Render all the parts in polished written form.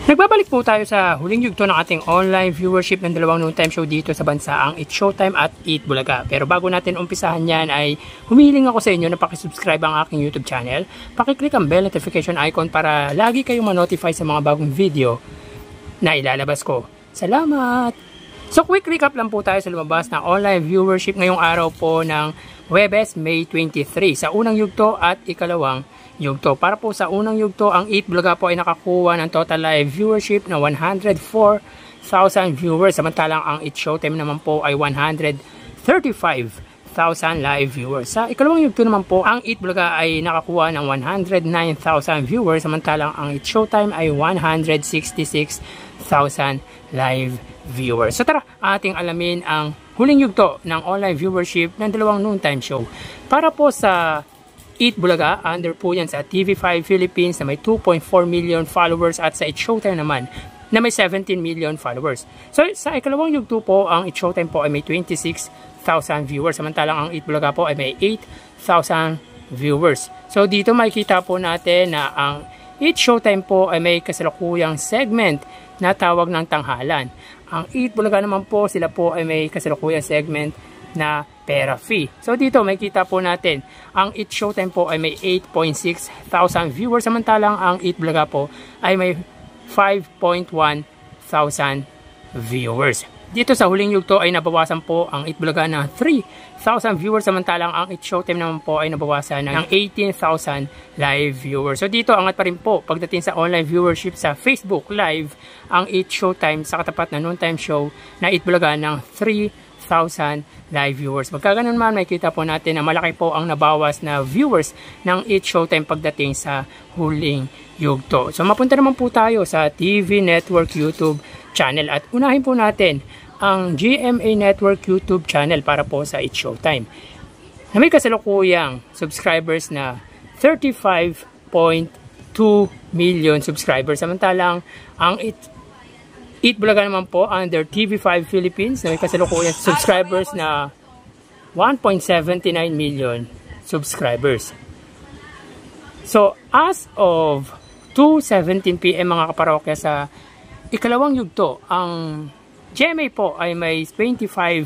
Nagbabalik po tayo sa huling yugto ng ating online viewership ng dalawang noontime show dito sa bansaang It's Showtime at Eat Bulaga. Pero bago natin umpisahan yan ay humihiling ako sa inyo na pakisubscribe ang aking YouTube channel. Pakiclick ang bell notification icon para lagi kayong ma-notify sa mga bagong video na ilalabas ko. Salamat! So quick recap lang po tayo sa lumabas ng online viewership ngayong araw po ng Huwebes, May 23 sa unang yugto at ikalawang yugto. Para po sa unang yugto, ang Eat Bulaga po ay nakakuha ng total live viewership na 104,000 viewers. Samantalang ang It's Showtime naman po ay 135,000 live viewers. Sa ikalawang yugto naman po, ang Eat Bulaga ay nakakuha ng 109,000 viewers. Samantalang ang It's Showtime ay 166,000 live viewers. So tara, ating alamin ang huling yugto ng online viewership ng dalawang noontime show. Para po sa Eat Bulaga, under po yan sa TV5 Philippines na may 2.4 million followers at sa It's Showtime naman na may 17 million followers. So sa ikalawang yugto po, ang It's Showtime po ay may 26,000 viewers. Samantalang ang Eat Bulaga po ay may 8,000 viewers. So dito makikita po natin na ang It's Showtime po ay may kasalukuyang segment na tawag ng tanghalan. Ang Eat Bulaga naman po, sila po ay may kasalukuyang segment na pera fee. So dito makikita po natin, ang It's Showtime po ay may 8.6 thousand viewers, samantalang ang Eat Bulaga po ay may 5.1 thousand viewers. Dito sa huling yugto ay nabawasan po ang Eat Bulaga ng 3,000 viewers, samantalang ang It's Showtime naman po ay nabawasan ng 18,000 live viewers. So dito angat pa rin po pagdating sa online viewership sa Facebook Live, ang It's Showtime sa katapat na noontime show na Eat Bulaga ng 3,000 live viewers. Magkaganon man, makikita po natin na malaki po ang nabawas na viewers ng It's Showtime pagdating sa huling yugto. So mapunta naman po tayo sa TV Network YouTube channel at unahin po natin ang GMA Network YouTube channel para po sa It's Showtime na may kasalukuyang subscribers na 35.2 million subscribers. Samantalang ang Eat Bulaga naman po under TV5 Philippines na may kasalukuyang subscribers na 1.79 million subscribers. So as of 2:17 PM mga kaparokya, sa ikalawang yugto, ang GMA po ay may 25,000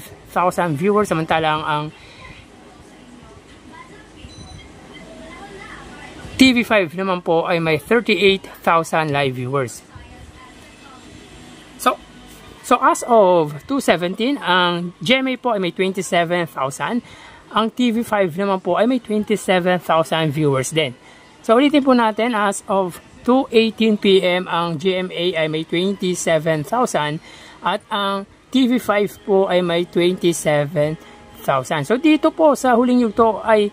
viewers, samantalang ang TV5 naman po ay may 38,000 live viewers. So as of 2:17, ang GMA po ay may 27,000. Ang TV5 naman po ay may 27,000 viewers din. So ulitin po natin, as of 2:18 PM, ang GMA ay may 27,000 at ang TV5 po ay may 27,000. So dito po sa huling yugto ay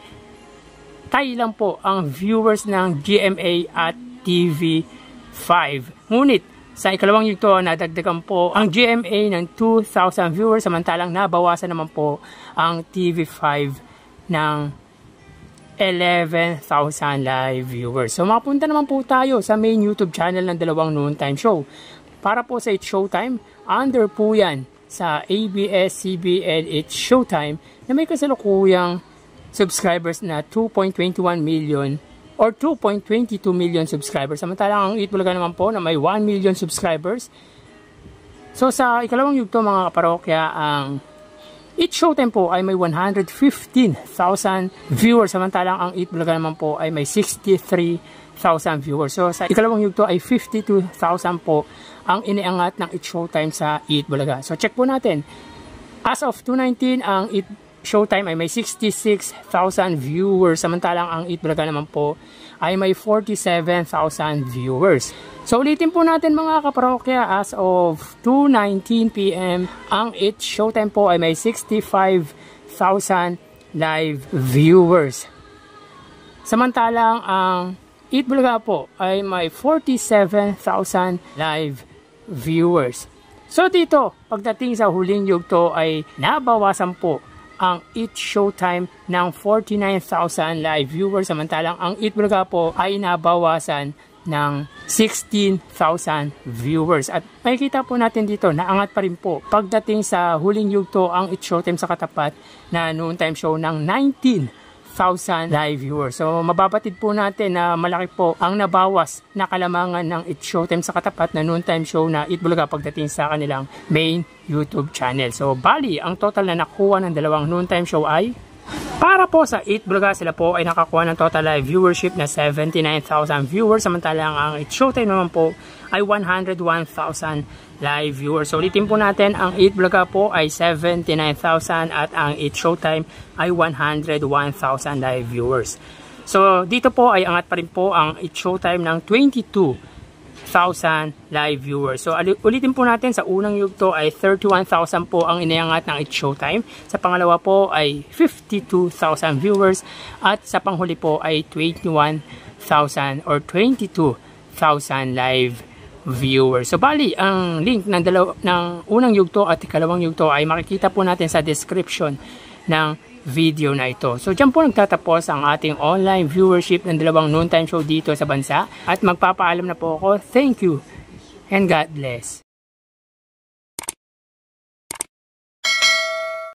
tayo lang po ang viewers ng GMA at TV5. Ngunit sa ikalawang yugto, nadagdagan po ang GMA ng 2,000 viewers, samantalang nabawasan naman po ang TV5 ng 11,000 live viewers. So mapunta naman po tayo sa main YouTube channel ng dalawang noontime show. Para po sa It's Showtime, under po yan sa ABS-CBN It's Showtime na may kasalukuyang subscribers na 2.21 million or 2.22 million subscribers. Samantalang ang Eat Bulaga naman po na may 1 million subscribers. So sa ikalawang yugto mga kaparokya, ang It's Showtime po ay may 115,000 viewers, samantalang ang Eat Bulaga naman po ay may 63,000 viewers. So sa ikalawang yugto ay 52,000 po ang iniangat ng It's Showtime sa Eat Bulaga. So check po natin. As of 2:19, ang Eat Showtime ay may 66,000 viewers, samantalang ang Eat Bulaga naman po ay may 47,000 viewers. So ulitin po natin mga kaparokya, as of 2:19 PM, ang It's Showtime po ay may 65,000 live viewers. Samantalang ang Eat Bulaga po ay may 47,000 live viewers. So dito, pagdating sa huling yugto ay nabawasan po ang It's Showtime ng 49,000 live viewers, samantalang ang Eat Bulaga po ay nabawasan ng 16,000 viewers. At makikita po natin dito, naangat pa rin po pagdating sa huling yugto ang It's Showtime sa katapat na noontime show ng 19,000 live viewers. So mababatid po natin na malaki po ang nabawas na kalamangan ng It's Showtime sa katapat na noontime show na Eat Bulaga pagdating sa kanilang main YouTube channel. So bali, ang total na nakuha ng dalawang noontime show ay para po sa Eat Bulaga, sila po ay nakakuha ng total live viewership na 79,000 viewers. Samantalang ang It's Showtime naman po ay 101,000 live viewers. So ulitin po natin, ang Eat Bulaga po ay 79,000 at ang It's Showtime ay 101,000 live viewers. So dito po ay angat pa rin po ang It's Showtime ng 22,000 live viewers. So ulitin po natin, sa unang yugto ay 31,000 po ang inayangat ng It's Showtime. Sa pangalawa po ay 52,000 viewers at sa panghuli po ay 21,000 or 22,000 live viewers. So bali, ang link ng unang yugto at ikalawang yugto ay makikita po natin sa description ng video na ito. So dyan po nagtatapos ang ating online viewership ng dalawang noontime show dito sa bansa at magpapaalam na po ako. Thank you and God bless.